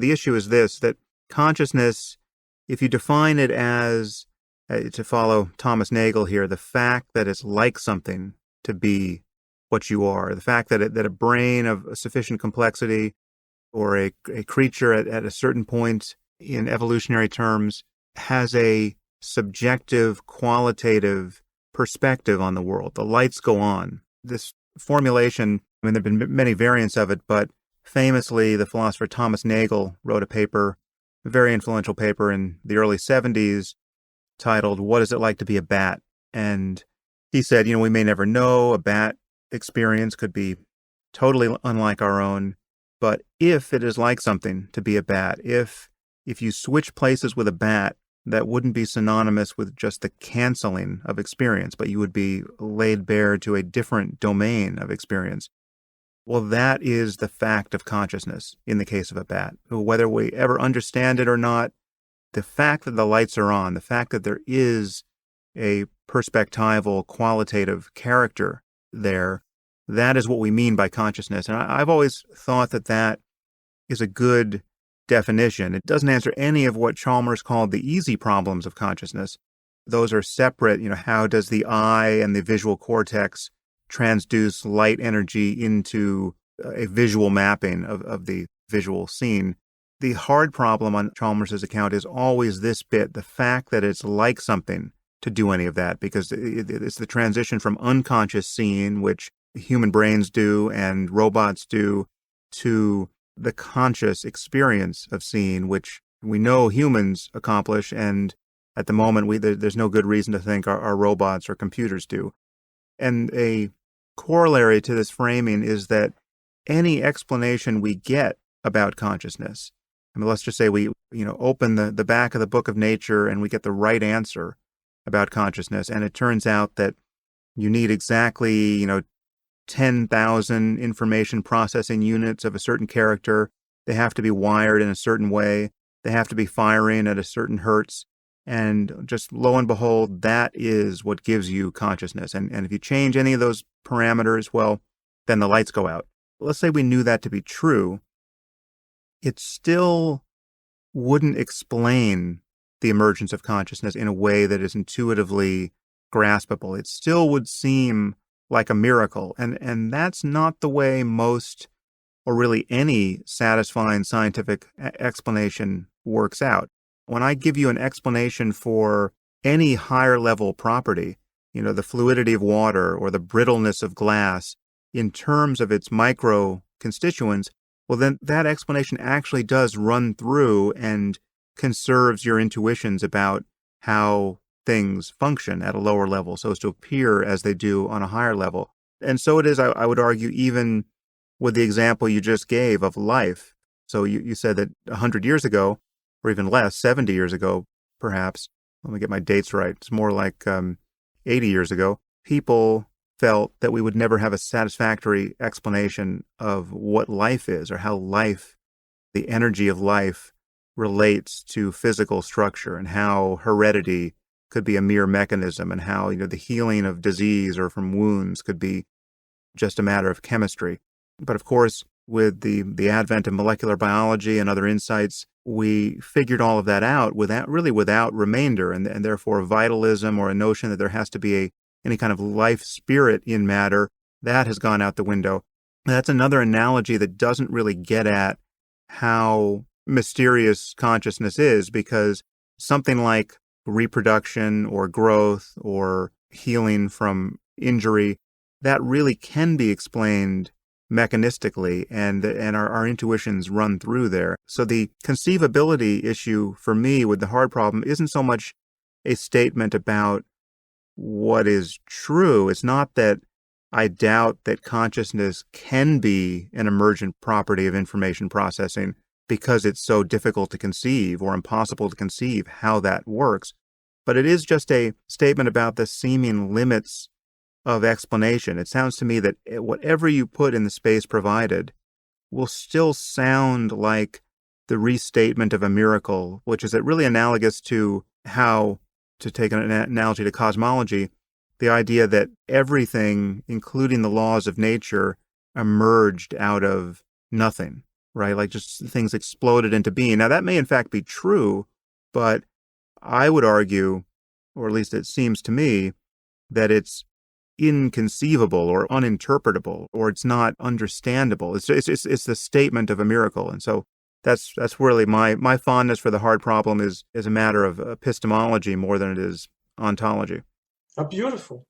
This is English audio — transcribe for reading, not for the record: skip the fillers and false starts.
the issue is this, that consciousness, if you define it as, to follow Thomas Nagel here, the fact that it's like something to be what you are, the fact that a brain of sufficient complexity or a creature at a certain point in evolutionary terms has a subjective, qualitative perspective on the world. The lights go on. This formulation, I mean, there have been many variants of it, but famously, the philosopher Thomas Nagel wrote a paper, a very influential paper in the early 70s, titled, "What is it like to be a bat?" And he said, we may never know. A bat experience could be totally unlike our own. But if it is like something to be a bat, if you switch places with a bat, that wouldn't be synonymous with just the canceling of experience, but you would be laid bare to a different domain of experience. Well, that is the fact of consciousness in the case of a bat. Whether we ever understand it or not, the fact that the lights are on, the fact that there is a perspectival, qualitative character there, that is what we mean by consciousness. And I've always thought that is a good definition. It doesn't answer any of what Chalmers called the easy problems of consciousness. Those are separate. How does the eye and the visual cortex transduce light energy into a visual mapping of the visual scene? The hard problem on Chalmers' account is always this bit, the fact that it's like something to do any of that, because it's the transition from unconscious seeing, which human brains do and robots do, to the conscious experience of seeing, which we know humans accomplish, and at the moment there's no good reason to think our robots or computers do. And a corollary to this framing is that any explanation we get about consciousness, let's just say we open the back of the book of nature and we get the right answer about consciousness, and it turns out that you need exactly 10,000 information processing units of a certain character. They have to be wired in a certain way. They have to be firing at a certain hertz. And just lo and behold, that is what gives you consciousness. And if you change any of those parameters, well, then the lights go out. Let's say we knew that to be true. It still wouldn't explain the emergence of consciousness in a way that is intuitively graspable. It still would seem like a miracle. And that's not the way most, or really any satisfying scientific explanation works out. When I give you an explanation for any higher level property, the fluidity of water or the brittleness of glass in terms of its micro constituents, well, then that explanation actually does run through and conserves your intuitions about how things function at a lower level so as to appear as they do on a higher level. And so it is, I would argue, even with the example you just gave of life. So you said that 100 years ago, or even less, 70 years ago, perhaps, let me get my dates right, it's more like 80 years ago, people felt that we would never have a satisfactory explanation of what life is, or how life, the energy of life, relates to physical structure, and how heredity could be a mere mechanism, and how the healing of disease or from wounds could be just a matter of chemistry. But of course, with the advent of molecular biology and other insights, we figured all of that out without remainder, and therefore vitalism, or a notion that there has to be any kind of life spirit in matter, that has gone out the window. That's another analogy that doesn't really get at how mysterious consciousness is, because something like reproduction or growth or healing from injury, that really can be explained mechanistically, and our intuitions run through there. So the conceivability issue for me with the hard problem isn't so much a statement about what is true. It's not that I doubt that consciousness can be an emergent property of information processing, because it's so difficult to conceive or impossible to conceive how that works. But it is just a statement about the seeming limits of explanation. It sounds to me that whatever you put in the space provided will still sound like the restatement of a miracle, which is really analogous to how, to take an analogy to cosmology, the idea that everything, including the laws of nature, emerged out of nothing. right? Like just things exploded into being. Now, that may in fact be true, but I would argue, or at least it seems to me, that it's inconceivable or uninterpretable, or it's not understandable. It's the statement of a miracle. And so that's really my fondness for the hard problem is a matter of epistemology more than it is ontology. Beautiful.